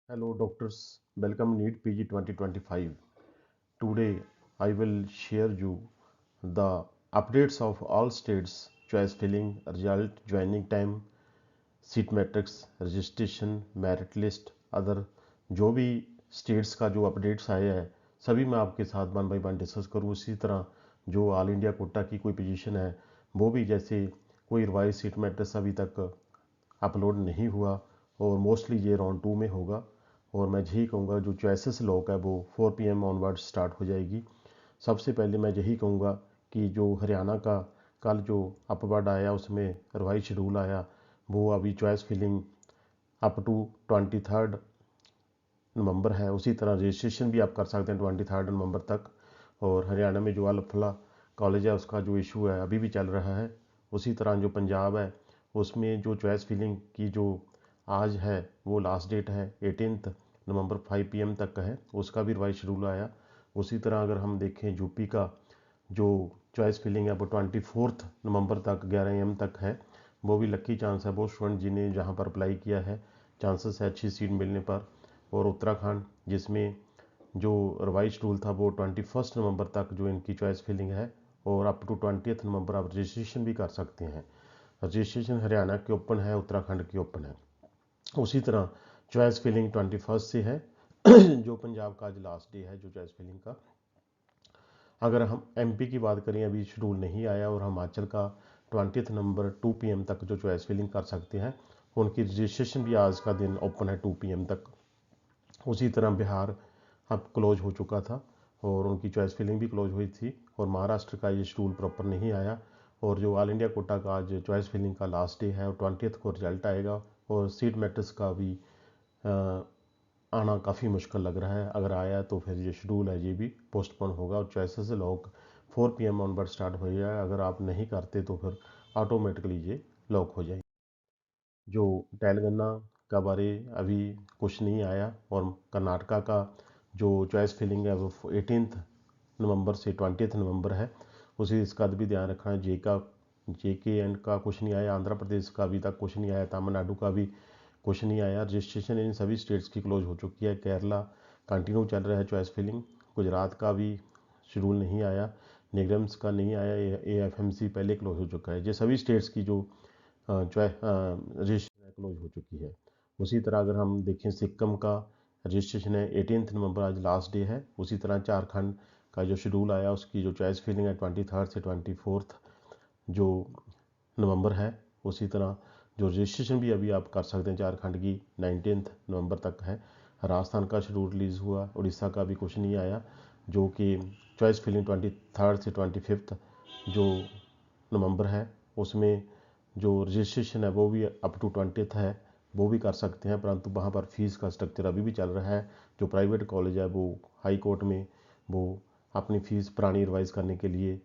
Hello doctors, welcome NEET PG 2025. Today I will share you the updates of all states choice filling, result, joining time, seat matrix, registration, merit list, other जो भी states का जो updates आया है सभी मैं आपके साथ वन बाई वन डिस्कस करूँ। इसी तरह जो ऑल इंडिया कोटा की कोई पोजीशन है वो भी, जैसे कोई रिवाइज सीट मैट्रिक्स अभी तक अपलोड नहीं हुआ और मोस्टली ये राउंड 2 में होगा। और मैं यही कहूँगा जो चॉइसेस लॉक है वो 4 PM ऑनवर्ड स्टार्ट हो जाएगी। सबसे पहले मैं यही कहूँगा कि जो हरियाणा का कल जो अपवर्ड आया उसमें रिवाइज शेड्यूल आया वो अभी चॉइस फिलिंग अप टू 23 नवंबर है। उसी तरह रजिस्ट्रेशन भी आप कर सकते हैं 23 नवंबर तक। और हरियाणा में जो अलफला कॉलेज है उसका जो इशू है अभी भी चल रहा है। उसी तरह जो पंजाब है उसमें जो चॉइस फिलिंग की जो आज है वो लास्ट डेट है 18 नवंबर 5 PM तक का है, उसका भी रिवाइज शेड्यूल आया। उसी तरह अगर हम देखें यूपी का जो चॉइस फिलिंग है वो 24 नवंबर तक 11 AM तक है। वो भी लक्की चांस है वो स्टूडेंट जिन्हें जहाँ पर अप्लाई किया है, चांसेस है अच्छी सीट मिलने पर। और उत्तराखंड जिसमें जो रिवाइज शेड्यूल था वो 21 नवंबर तक जो इनकी चॉइस फिलिंग है और अप टू 20 नवंबर आप रजिस्ट्रेशन भी कर सकते हैं। रजिस्ट्रेशन हरियाणा के ओपन है, उत्तराखंड के ओपन है। उसी तरह चॉइस फिलिंग 21 से है जो पंजाब का आज लास्ट डे है जो चॉइस फिलिंग का। अगर हम MP की बात करें अभी शेड्यूल नहीं आया और हिमाचल का 20 नवंबर 2 PM तक जो चॉइस फिलिंग कर सकते हैं, उनकी रजिस्ट्रेशन भी आज का दिन ओपन है 2 PM तक। उसी तरह बिहार अब क्लोज हो चुका था और उनकी चॉइस फिलिंग भी क्लोज हुई थी। और महाराष्ट्र का ये शेड्यूल प्रॉपर नहीं आया। और जो ऑल इंडिया कोटा का आज चॉइस फिलिंग का लास्ट डे है और 20 को रिजल्ट आएगा। और सीट मैट्रिक्स का भी आना काफ़ी मुश्किल लग रहा है। अगर आया तो फिर ये शेड्यूल है ये भी पोस्टपोन होगा और choices lock 4 PM onward start हो जाएगा। अगर आप नहीं करते तो फिर ऑटोमेटिकली ये लॉक हो जाएगी। जो तेलंगाना का बारे अभी कुछ नहीं आया। और कर्नाटका का जो चॉइस फिलिंग है वो 18 नवंबर से 20 नवंबर है। उसी इसका भी ध्यान रखना है। JKN का कुछ नहीं आया, आंध्र प्रदेश का अभी तक कुछ नहीं आया, तमिलनाडु का भी कुछ नहीं आया। रजिस्ट्रेशन इन सभी स्टेट्स की क्लोज हो चुकी है। केरला कंटिन्यू चल रहा है चॉइस फिलिंग। गुजरात का भी शेड्यूल नहीं आया, निगम्स का नहीं आया, AFMC पहले क्लोज हो चुका है। ये सभी स्टेट्स की जो रजिस्ट्रेशन क्लोज हो चुकी है। उसी तरह अगर हम देखें सिक्किम का रजिस्ट्रेशन है 18 नवंबर आज लास्ट डे है। उसी तरह झारखंड का जो शेड्यूल आया उसकी जो चॉइस फिलिंग है 23 से 24 जो नवंबर है। उसी तरह जो रजिस्ट्रेशन भी अभी आप कर सकते हैं झारखंड की 19 नवंबर तक है। राजस्थान का शेड्यूल रिलीज़ हुआ, उड़ीसा का भी कुछ नहीं आया। जो कि चॉइस फिलिंग 23 से 25 जो नवंबर है उसमें जो रजिस्ट्रेशन है वो भी अप टू 20 है, वो भी कर सकते हैं। परंतु वहाँ पर फीस का स्ट्रक्चर अभी भी चल रहा है। जो प्राइवेट कॉलेज है वो हाई कोर्ट में वो अपनी फ़ीस पुरानी रिवाइज करने के लिए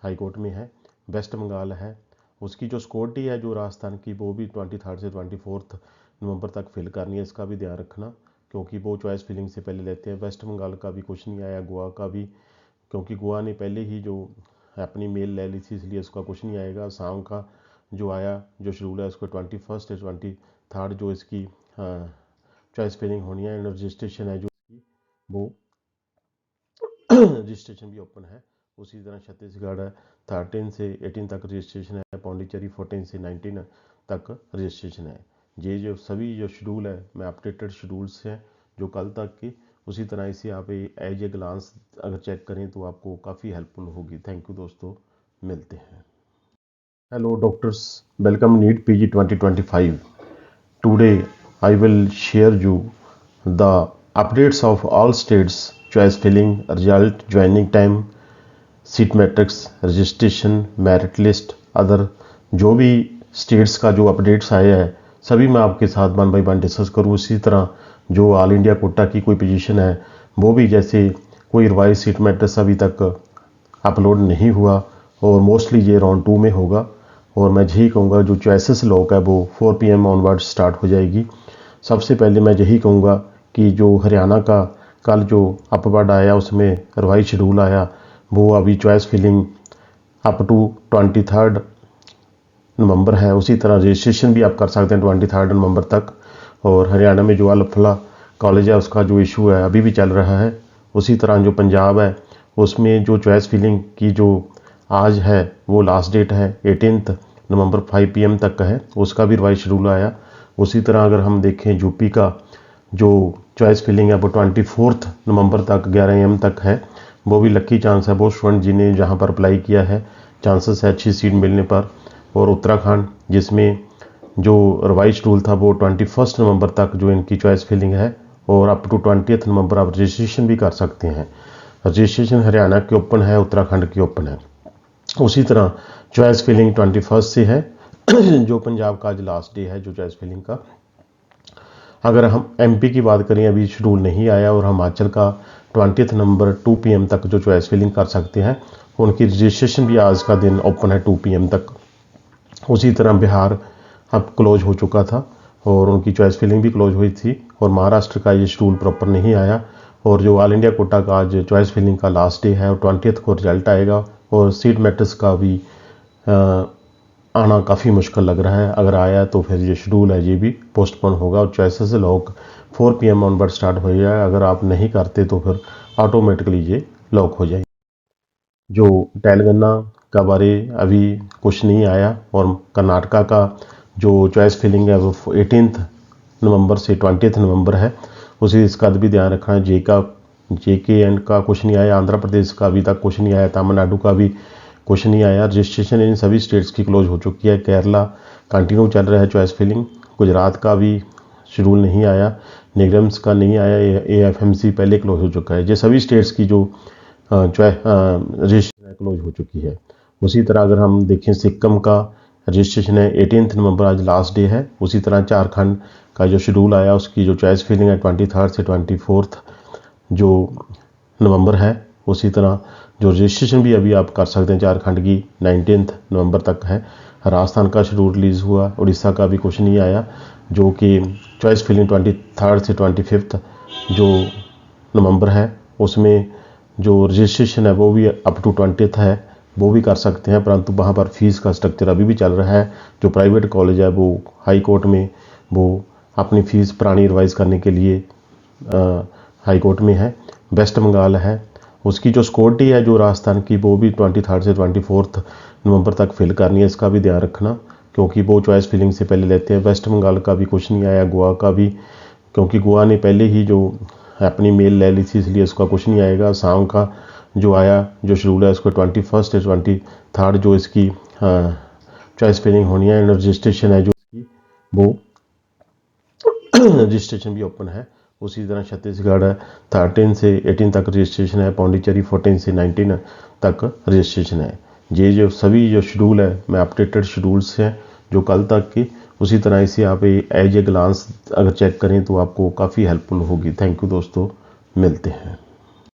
हाई कोर्ट में है। वेस्ट बंगाल है, उसकी जो सिक्योरिटी है जो राजस्थान की वो भी 23 से 24 नवंबर तक फिल करनी है। इसका भी ध्यान रखना क्योंकि वो चॉइस फिलिंग से पहले लेते हैं। वेस्ट बंगाल का भी कुछ नहीं आया, गोवा का भी, क्योंकि गोवा ने पहले ही जो अपनी मेल ले ली थी इसलिए उसका कुछ नहीं आएगा। शाम का जो आया जो शेड्यूल है उसको 21 से 23 जो इसकी चॉइस फिलिंग होनी है। रजिस्ट्रेशन है जो वो रजिस्ट्रेशन भी ओपन है। उसी तरह छत्तीसगढ़ है 13 से 18 तक रजिस्ट्रेशन है। पौंडीचेरी 14 से 19 तक रजिस्ट्रेशन है। ये जो सभी जो शेड्यूल है मैं अपडेटेड शेड्यूल्स हैं जो कल तक की। उसी तरह इसे आप एज ए ग्लांस अगर चेक करें तो आपको काफ़ी हेल्पफुल होगी। थैंक यू दोस्तों, मिलते हैं। Hello doctors, welcome NEET PG 2025. Today I will share you the updates of all states choice filling, result, joining time, seat matrix, registration, merit list, other जो भी स्टेट्स का जो अपडेट्स आया है सभी मैं आपके साथ वन बाई वन डिस्कस करूँ। इसी तरह जो ऑल इंडिया कोटा की कोई पोजीशन है वो भी, जैसे कोई रिवाइज सीट मैट्रिक्स अभी तक अपलोड नहीं हुआ और मोस्टली ये राउंड 2 में होगा। और मैं यही कहूँगा जो चॉइसेस लॉक है वो 4 PM ऑनवर्ड स्टार्ट हो जाएगी। सबसे पहले मैं यही कहूँगा कि जो हरियाणा का कल जो अपवर्ड आया उसमें रिवाइज शेड्यूल आया वो अभी चॉइस फिलिंग अप टू 23 नवंबर है। उसी तरह रजिस्ट्रेशन भी आप कर सकते हैं 23 नवंबर तक। और हरियाणा में जो अल-फलाह कॉलेज है उसका जो इशू है अभी भी चल रहा है। उसी तरह जो पंजाब है उसमें जो चॉइस फिलिंग की जो आज है वो लास्ट डेट है 18 नवंबर 5 PM तक का है, उसका भी रिवाइज शेड्यूल आया। उसी तरह अगर हम देखें यूपी का जो चॉइस फिलिंग है वो 24 नवंबर तक 11 AM तक है, वो भी लक्की चांस है वो स्टूडेंट जिन्हें जहाँ पर अप्लाई किया है, चांसेस है अच्छी सीट मिलने पर। और उत्तराखंड जिसमें जो रिवाइज शेड्यूल था वो 21 नवंबर तक जो इनकी चॉइस फिलिंग है और अप टू 20 नवंबर आप रजिस्ट्रेशन भी कर सकते हैं। रजिस्ट्रेशन हरियाणा के ओपन है, उत्तराखंड के ओपन है। उसी तरह चॉइस फिलिंग 21 से है जो पंजाब का आज लास्ट डे है जो चॉइस फिलिंग का। अगर हम MP की बात करें अभी शेड्यूल नहीं आया और हिमाचल का 20 नवंबर 2 PM तक जो चॉइस फिलिंग कर सकते हैं, उनकी रजिस्ट्रेशन भी आज का दिन ओपन है 2 PM तक। उसी तरह बिहार अब क्लोज हो चुका था और उनकी चॉइस फिलिंग भी क्लोज हुई थी और महाराष्ट्र का ये शेड्यूल प्रॉपर नहीं आया और जो ऑल इंडिया कोटा का आज चॉइस फिलिंग का लास्ट डे है और 20 को रिजल्ट आएगा और सीट मैट्रिक्स का भी आना काफ़ी मुश्किल लग रहा है। अगर आया तो फिर ये शेड्यूल है ये भी पोस्टपोन होगा और choices lock 4 PM onward start हो जाए। अगर आप नहीं करते तो फिर ऑटोमेटिकली ये लॉक हो जाए। जो तेलंगाना का बारे अभी कुछ नहीं आया और कर्नाटका का जो चॉइस फिलिंग है वो 18 नवंबर से 20 नवंबर है, उसे इसका भी ध्यान रखना है। JKN का कुछ नहीं आया, आंध्र प्रदेश का अभी तक कुछ नहीं आया, तमिलनाडु का भी कुछ नहीं आया। रजिस्ट्रेशन इन सभी स्टेट्स की क्लोज हो चुकी है। केरला कंटिन्यू चल रहा है चॉइस फिलिंग। गुजरात का भी शेड्यूल नहीं आया, निगम्स का नहीं आया, AFMC पहले क्लोज हो चुका है। ये सभी स्टेट्स की जो रजिस्ट्रेशन क्लोज हो चुकी है। उसी तरह अगर हम देखें सिक्किम का रजिस्ट्रेशन है 18 नवंबर आज लास्ट डे है। उसी तरह झारखंड का जो शेड्यूल आया उसकी जो चॉइस फिलिंग है 23 से 24 जो नवंबर है। उसी तरह जो रजिस्ट्रेशन भी अभी आप कर सकते हैं झारखंड की 19 नवंबर तक है। राजस्थान का शेड्यूल रिलीज़ हुआ, उड़ीसा का भी कुछ नहीं आया जो कि चॉइस फिलिंग 23 से 25 जो नवंबर है उसमें जो रजिस्ट्रेशन है वो भी अप टू 20 है, वो भी कर सकते हैं, परंतु वहाँ पर फीस का स्ट्रक्चर अभी भी चल रहा है। जो प्राइवेट कॉलेज है वो हाई कोर्ट में वो अपनी फ़ीस पुरानी रिवाइज़ करने के लिए हाई कोर्ट में है। वेस्ट बंगाल है उसकी जो सिक्योरिटी है जो राजस्थान की वो भी 23 से 24 नवंबर तक फिल करनी है, इसका भी ध्यान रखना क्योंकि वो चॉइस फिलिंग से पहले लेते हैं। वेस्ट बंगाल का भी कुछ नहीं आया, गोवा का भी, क्योंकि गोवा ने पहले ही जो अपनी मेल ले ली थी इसलिए उसका कुछ नहीं आएगा। असम का जो आया जो शेड्यूल है उसको 21 से 23 जो इसकी चॉइस फिलिंग होनी है। रजिस्ट्रेशन है जो इसकी वो रजिस्ट्रेशन भी ओपन है। उसी तरह छत्तीसगढ़ है 13 से 18 तक रजिस्ट्रेशन है। पौंडीचेरी 14 से 19 तक रजिस्ट्रेशन है। ये जो सभी जो शेड्यूल है मैं अपडेटेड शेड्यूल्स हैं जो कल तक की, उसी तरह इसे आप एज ए ग्लांस अगर चेक करें तो आपको काफ़ी हेल्पफुल होगी। थैंक यू दोस्तों, मिलते हैं।